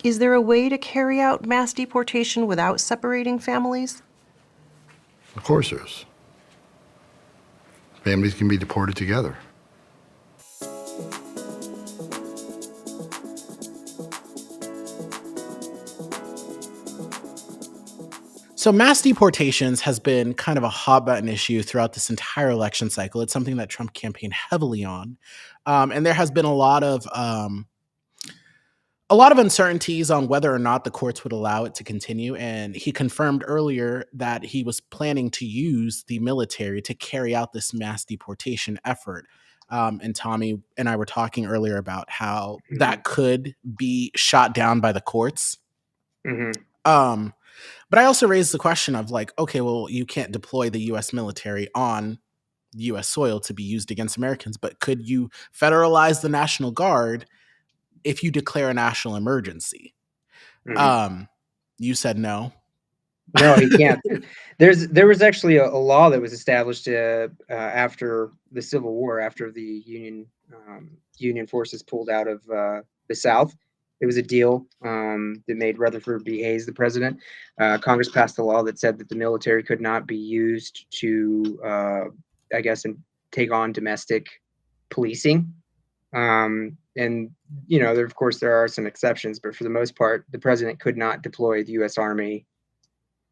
Is there a way to carry out mass deportation without separating families? Of course there is. Families can be deported together. So mass deportations has been kind of a hot button issue throughout this entire election cycle. It's something that Trump campaigned heavily on, and there has been a lot of uncertainties on whether or not the courts would allow it to continue. And he confirmed earlier that he was planning to use the military to carry out this mass deportation effort. And Tommy and I were talking earlier about how that could be shot down by the courts. But I also raised the question of like, okay, well, you can't deploy the U.S. military on U.S. soil to be used against Americans, but could you federalize the National Guard if you declare a national emergency? You said no. No, he can't. There was actually a law that was established after the Civil War, after the Union forces pulled out of the South. It was a deal that made Rutherford B. Hayes the president. Congress passed a law that said that the military could not be used to, I guess, take on domestic policing. And of course, there are some exceptions, but for the most part, the president could not deploy the U.S. Army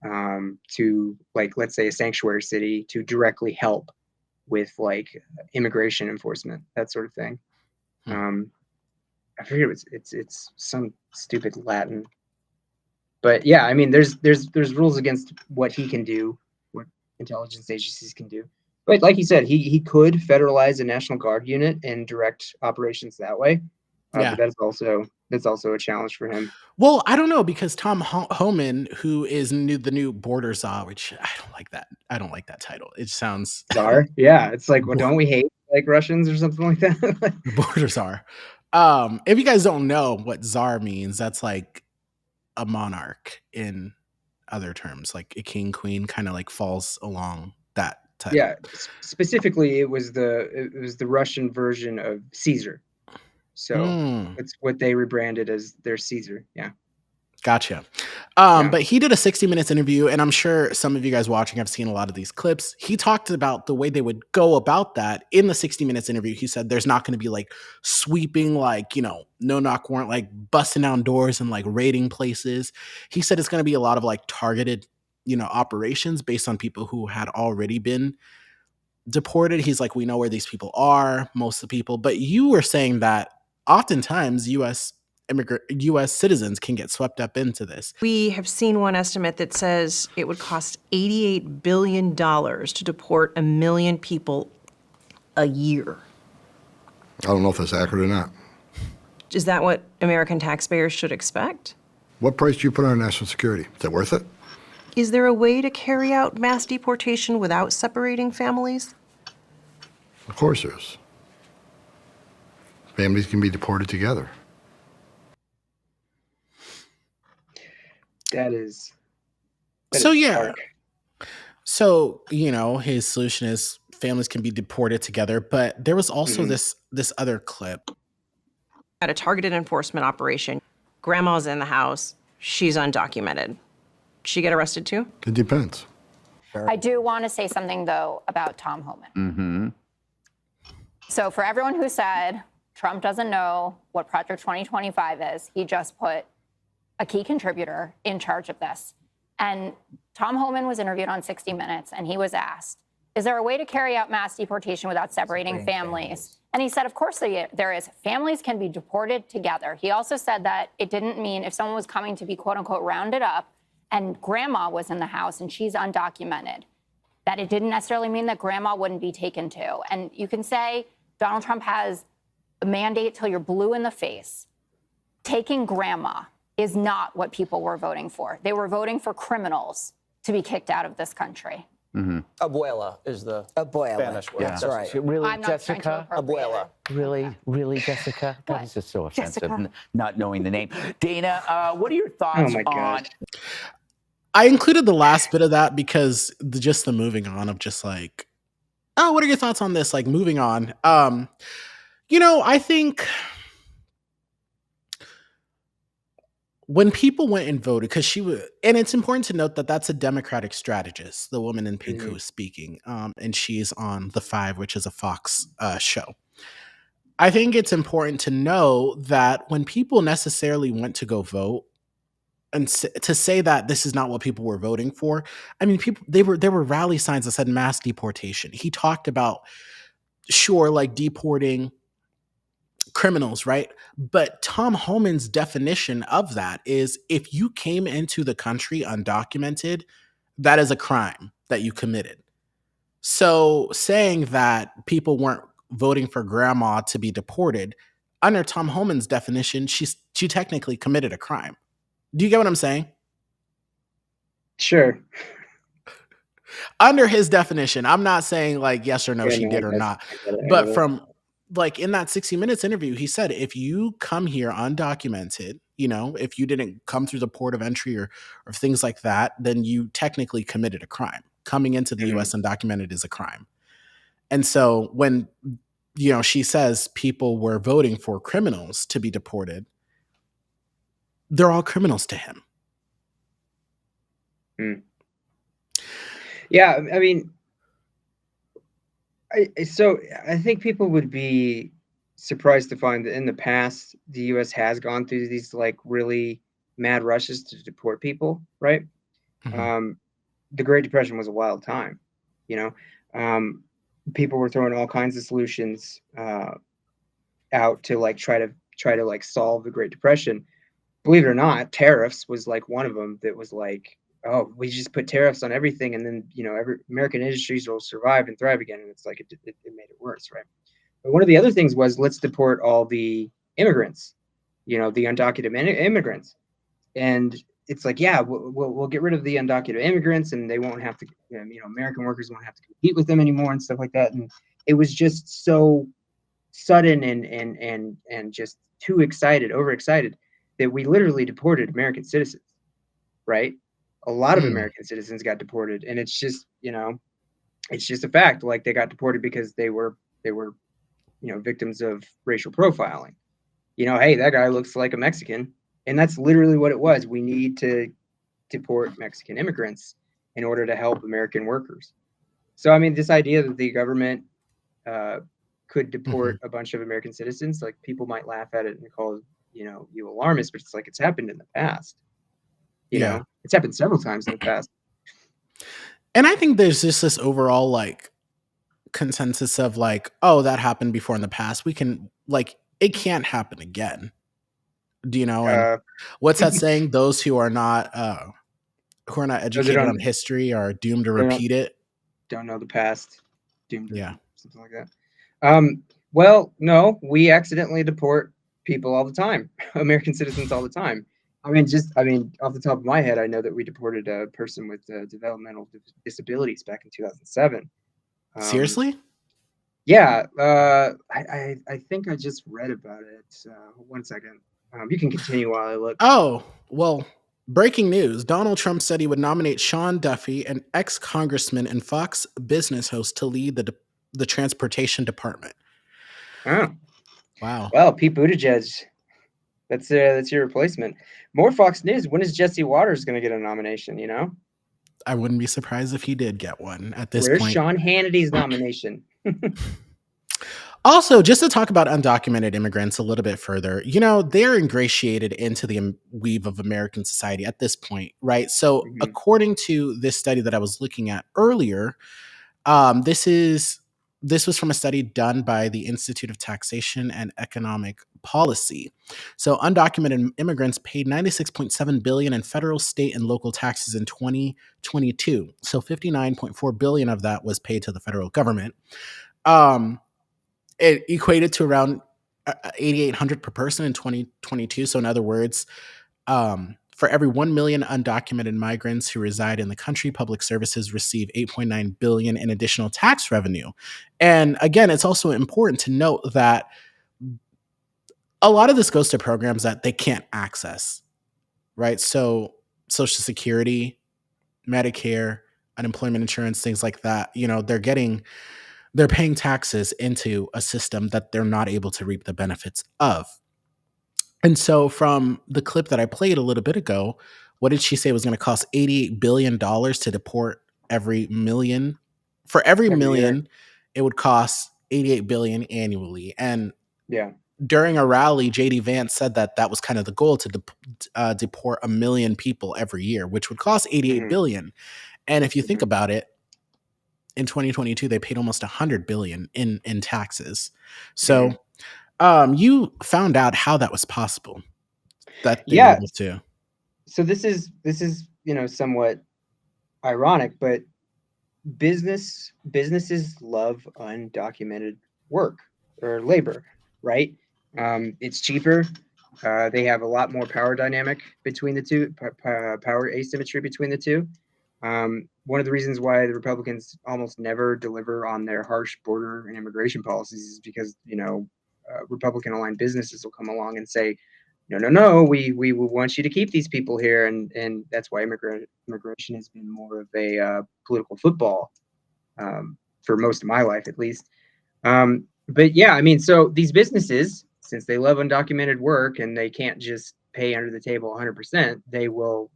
to, like, let's say, a sanctuary city to directly help with like immigration enforcement, that sort of thing. I forget it's some stupid Latin, but yeah, I mean, there's rules against what he can do, what intelligence agencies can do. But like you said, he could federalize a National Guard unit and direct operations that way. But that's also a challenge for him. Well, I don't know, because Tom Homan, who is the new border czar, which I don't like that title. It sounds czar. Yeah, it's like, well, don't we hate like Russians or something like that? Border czar. If you guys don't know what czar means, that's like a monarch in other terms, like a king, queen, kind of like falls along that title. Yeah, specifically, it was the Russian version of Caesar. So it's what they rebranded as their Caesar. Yeah. Gotcha. But he did a 60 Minutes interview, and I'm sure some of you guys watching have seen a lot of these clips. He talked about the way they would go about that in the 60 Minutes interview. He said there's not going to be like sweeping, like, no knock warrant, like busting down doors and like raiding places. He said it's going to be a lot of like targeted, operations based on people who had already been deported. He's like, we know where these people are, most of the people. But you were saying that oftentimes U.S. citizens can get swept up into this. We have seen one estimate that says it would cost $88 billion to deport 1 million people a year. I don't know if that's accurate or not. Is that what American taxpayers should expect? What price do you put on national security? Is it worth it? Is there a way to carry out mass deportation without separating families? Of course there is. Families can be deported together. That is yeah. So, his solution is families can be deported together, but there was also this other clip. At a targeted enforcement operation, grandma's in the house, she's undocumented. She get arrested too? It depends. I do want to say something, though, about Tom Homan. So for everyone who said Trump doesn't know what Project 2025 is, he just put a key contributor in charge of this. And Tom Homan was interviewed on 60 Minutes, and he was asked, is there a way to carry out mass deportation without separating families? And he said, of course there is. Families can be deported together. He also said that it didn't mean if someone was coming to be, quote unquote, rounded up and grandma was in the house and she's undocumented, that it didn't necessarily mean that grandma wouldn't be taken to. And you can say Donald Trump has a mandate till you're blue in the face. Taking grandma is not what people were voting for. They were voting for criminals to be kicked out of this country. Abuela is the Spanish word. Yeah. That's right. Really, I'm not Jessica? Abuela. Really, Jessica? God, this is so offensive, Jessica. not knowing the name. Dana, what are your thoughts on... I included the last bit of that because just the moving on of just like, oh, what are your thoughts on this? Like moving on. I think when people went and voted, because she was, and it's important to note that that's a Democratic strategist, the woman in pink who Mhm. is speaking, and she's on The Five, which is a Fox show. I think it's important to know that when people necessarily went to go vote, and to say that this is not what people were voting for, I mean, people there were rally signs that said mass deportation. He talked about, sure, like deporting criminals, right? But Tom Homan's definition of that is if you came into the country undocumented, that is a crime that you committed. So saying that people weren't voting for grandma to be deported, under Tom Homan's definition, she technically committed a crime. Do you get what I'm saying? Sure. Under his definition, I'm not saying like yes or no Yeah, she no, I did or guess not, I get it. I but get it. from like in that 60 Minutes interview, he said if you come here undocumented, if you didn't come through the port of entry or things like that, then you technically committed a crime. Coming into the Mhm. US undocumented is a crime. And so when she says people were voting for criminals to be deported, they're all criminals to him. Mm. Yeah, I mean, so I think people would be surprised to find that in the past the U.S. has gone through these like really mad rushes to deport people, right? Mhm. Um, the Great Depression was a wild time, you know. Um, People were throwing all kinds of solutions out to like try to like solve the Great Depression. Believe it or not, tariffs was like one of them that was like, oh, we just put tariffs on everything, and then every American industries will survive and thrive again. And it's like it made it worse, right? But one of the other things was let's deport all the immigrants, the undocumented immigrants, and it's like, yeah, we'll get rid of the undocumented immigrants, and they won't have to, American workers won't have to compete with them anymore and stuff like that. And it was just so sudden and just too excited, overexcited, that we literally deported American citizens, right? A lot of Mm. American citizens got deported, and it's just a fact. Like they got deported because they were victims of racial profiling. Hey, that guy looks like a Mexican, and that's literally what it was. We need to deport Mexican immigrants in order to help American workers. So I mean, this idea that the government uh, could Mhm. deport a bunch of American citizens, like people might laugh at it and call you alarmist, but it's like it's happened in the past. Yeah. It's happened several times in the past. And I think there's just this overall like consensus of like, oh, that happened before in the past. We can like it can't happen again. Do you know? And Uh, what's that saying? Those who are not those that educated on history are doomed to don't repeat it. don't know the past, doomed to Yeah. repeat something like that. Well, no, we accidentally deport people all the time, American citizens all the time. Off the top of my head, I know that we deported a person with developmental disabilities back in 2007. Um, Seriously? yeah, I think I just read about it. One second. You can continue while I look. Oh, well, breaking news. Donald Trump said he would nominate Sean Duffy, an ex-congressman and Fox business host, to lead the transportation department. Oh, Wow. well, Pete Buttigieg. That's your replacement. More Fox News. When is Jesse Waters going to get a nomination? I wouldn't be surprised if he did get one at this Where's point. Sean Hannity's nomination? Also, just to talk about undocumented immigrants a little bit further, they're ingratiated into the weave of American society at this point, right? So, Mhm. according to this study that I was looking at earlier, this was from a study done by the Institute of Taxation and Economic Policy. So, undocumented immigrants paid 96.7 billion in federal, state, and local taxes in 2022. So, 59.4 billion of that was paid to the federal government. Um, it equated to around 8,800 per person in 2022. So, in other words, for every 1 million undocumented migrants who reside in the country, public services receive 8.9 billion in additional tax revenue. And again, it's also important to note that a lot of this goes to programs that they can't access, right? So, Social Security, Medicare, unemployment insurance, things like that, they're paying taxes into a system that they're not able to reap the benefits of. And so from the clip that I played a little bit ago, what did she say was going to cost $88 billion to deport every million? For every Every year. million, it would cost 88 billion annually. And Yeah. during a rally, JD Vance said that that was kind of the goal to deport 1 million people every year, which would cost 88 Mhm. billion. And if you think Mhm. about it, in 2022, they paid almost 100 billion in taxes. So you found out how that was possible, that they were Yeah. able to. So this is somewhat ironic, but businesses love undocumented work or labor, right? It's cheaper. They have a lot more power dynamic between the two, power asymmetry between the two. One of the reasons why the Republicans almost never deliver on their harsh border and immigration policies is because Republican-aligned businesses will come along and say, no, we want you to keep these people here, and that's why immigration has been more of a political football for most of my life, at least. But yeah, I mean, so these businesses, since they love undocumented work and they can't just pay under the table 100%, they will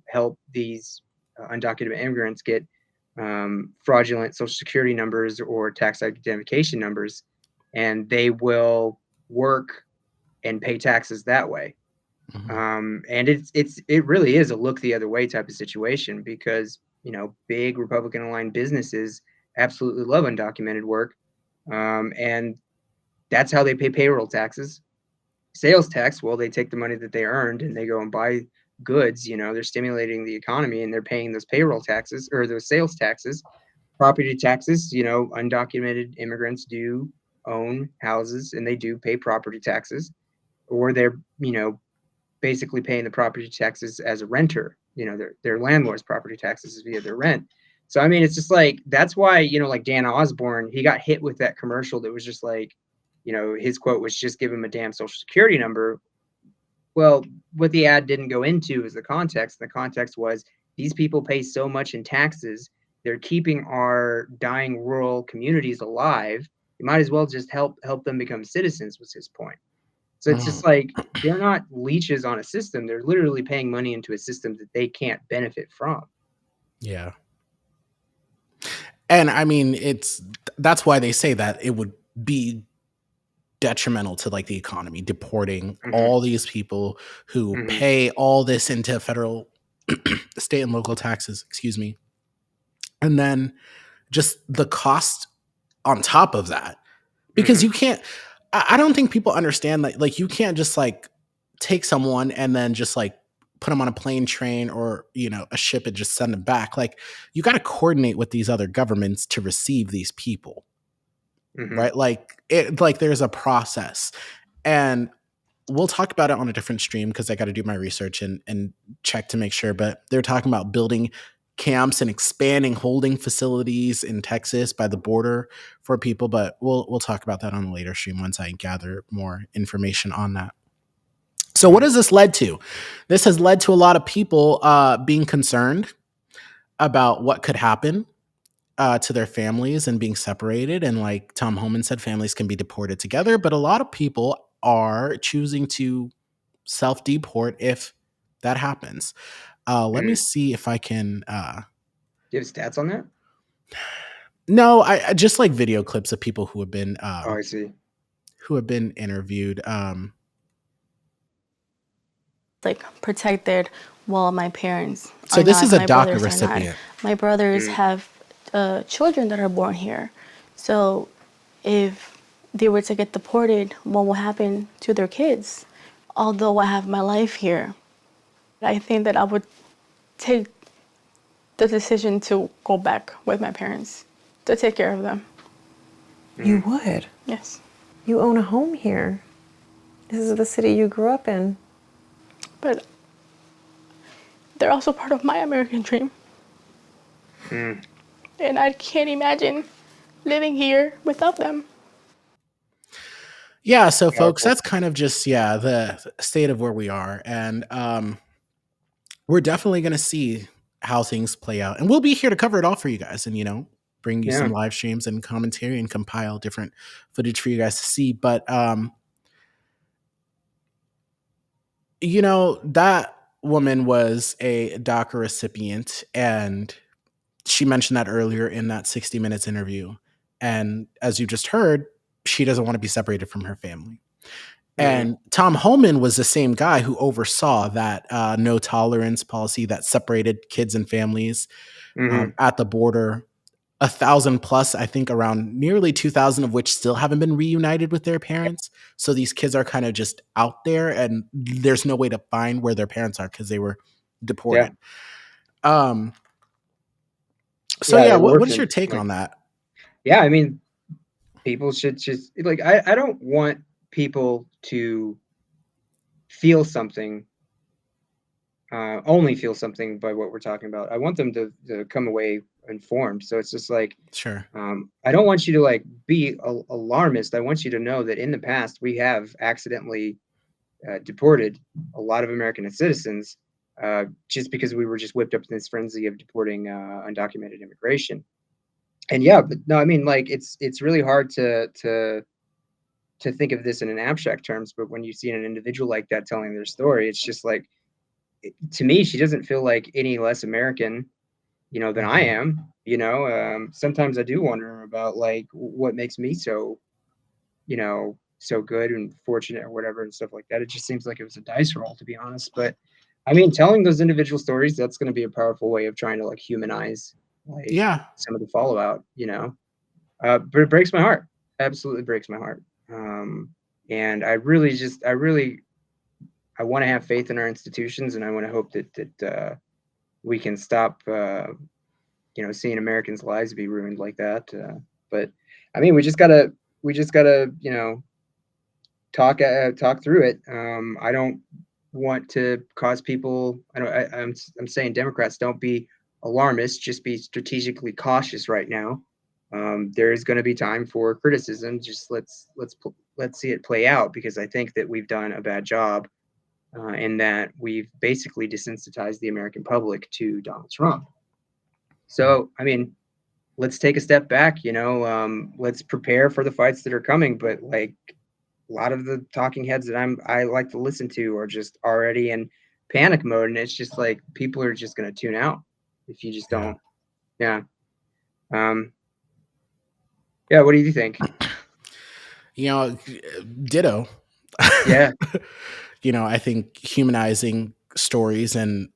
help these undocumented immigrants get fraudulent social security numbers or tax identification numbers, and they will work and pay taxes that way. And it really is a look the other way type of situation because big Republican aligned businesses absolutely love undocumented work, and that's how they pay payroll taxes. Sales tax, well, they take the money that they earned and they go and buy goods. They're stimulating the economy and they're paying those payroll taxes or those sales taxes. Property taxes, undocumented immigrants do own houses and they do pay property taxes, or they're basically paying the property taxes as a renter. Their landlord's property taxes is via their rent. So I mean, it's just like that's why like Dan Osborne, he got hit with that commercial that was just like, his quote was just give him a damn social security number. Well, what the ad didn't go into is the context. The context was these people pay so much in taxes, they're keeping our dying rural communities alive. You might as well just help them become citizens, was his point. So it's just like they're not leeches on a system. They're literally paying money into a system that they can't benefit from. Yeah. And I mean, that's why they say that it would be detrimental to like the economy, deporting all these people who pay all this into federal, state and local taxes, excuse me. And then just the cost on top of that, because you can't, I don't think people understand that, like, you can't just like take someone and then just like put them on a plane, train, or, a ship and just send them back. Like, you got to coordinate with these other governments to receive these people. Right? Like there's a process, and we'll talk about it on a different stream because I got to do my research and check to make sure. But they're talking about building camps and expanding holding facilities in Texas by the border for people. But we'll talk about that on a later stream once I gather more information on that. So what has this led to? This has led to a lot of people being concerned about what could happen to their families and being separated. And like Tom Homan said, families can be deported together, but a lot of people are choosing to self-deport if that happens. Let me see if I can. Do you have stats on that? No, I just like video clips of people who have been I see. who have been interviewed. Like protected while my parents So are this not, is a my DACA brothers are recipient. not. My brothers have children that are born here. So if they were to get deported, what will happen to their kids? Although I have my life here, I think that I would take the decision to go back with my parents to take care of them. You would? Yes. You own a home here. This is the city you grew up in. But they're also part of my American dream. And I can't imagine living here without them. Yeah, so folks, that's kind of just the state of where we are, and we're definitely going to see how things play out, and we'll be here to cover it all for you guys, and bring you some live streams and commentary and compile different footage for you guys to see. But That woman was a DACA recipient, and she mentioned that earlier in that 60 Minutes interview. And as you just heard, she doesn't want to be separated from her family. And Tom Homan was the same guy who oversaw that no tolerance policy that separated kids and families at the border. 1,000 plus, I think around nearly 2,000 of which still haven't been reunited with their parents. So these kids are kind of just out there, and there's no way to find where their parents are because they were deported. So they're what is your orphaned. take on that? Yeah, I mean, people should just like I don't want people to feel something, only feel something by what we're talking about. I want them to come away informed. So it's just like, Sure. I don't want you to like be alarmist. I want you to know that in the past we have accidentally deported a lot of American citizens just because we were just whipped up in this frenzy of deporting undocumented immigration. And yeah, but no, I mean, like it's really hard to think of this in an abstract terms, but when you see an individual like that telling their story, it's just like, to me, she doesn't feel like any less American, than I am. Sometimes I do wonder about like what makes me so, so good and fortunate or whatever and stuff like that. It just seems like it was a dice roll, to be honest. But I mean, telling those individual stories, that's going to be a powerful way of trying to like humanize like some of the fallout, but it breaks my heart. Absolutely breaks my heart. And I want to have faith in our institutions, and I want to hope that we can stop, seeing Americans' lives be ruined like that. But I mean, we just gotta, talk through it. I don't want to cause people. I'm saying Democrats, don't be alarmist. Just be strategically cautious right now. There is going to be time for criticism. Just let's see it play out, because I think that we've done a bad job in that we've basically desensitized the American public to Donald Trump. So, I mean, let's take a step back, let's prepare for the fights that are coming. But like a lot of the talking heads that I like to listen to are just already in panic mode. And it's just like, people are just going to tune out if you just don't. Yeah. Yeah. What do you think? Ditto. Yeah. I think humanizing stories and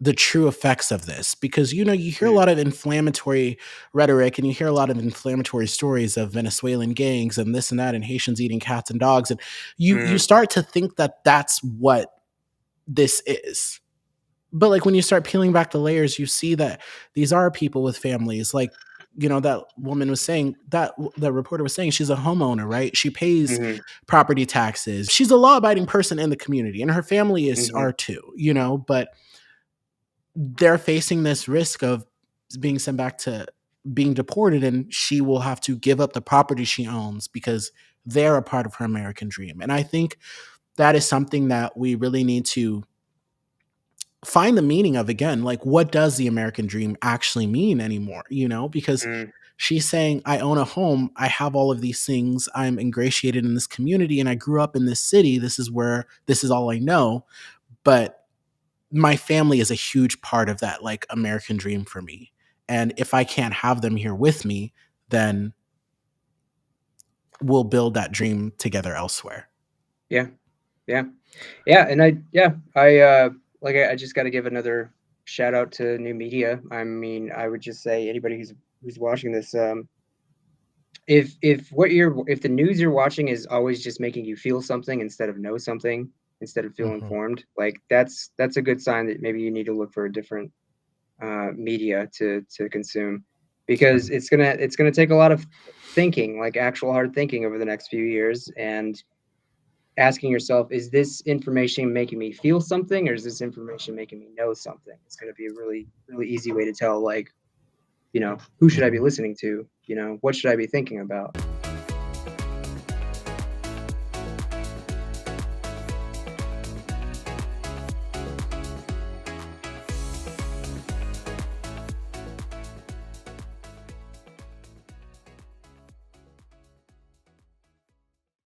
the true effects of this, because you hear a lot of inflammatory rhetoric, and you hear a lot of inflammatory stories of Venezuelan gangs and this and that, and Haitians eating cats and dogs, and you start to think that that's what this is. But like when you start peeling back the layers, you see that these are people with families. Like, that woman was saying, that the reporter was saying, she's a homeowner, right? She pays property taxes. She's a law-abiding person in the community, and her family are too, but they're facing this risk of being sent back to being deported, and she will have to give up the property she owns because they're a part of her American dream. And I think that is something that we really need to find the meaning of again. Like, what does the American dream actually mean anymore? Because she's saying, I own a home, I have all of these things, I'm ingratiated in this community, and I grew up in this city. This is all I know. But my family is a huge part of that like American dream for me. And if I can't have them here with me, then we'll build that dream together elsewhere. Yeah. Yeah. Yeah. And I just got to give another shout out to new media. I mean, I would just say anybody who's watching this, if the news you're watching is always just making you feel something instead of know something, instead of feel informed, like that's a good sign that maybe you need to look for a different media to consume, because it's gonna take a lot of thinking, like actual hard thinking over the next few years, and asking yourself, is this information making me feel something, or is this information making me know something? It's going to be a really, really easy way to tell, like, who should I be listening to? What should I be thinking about?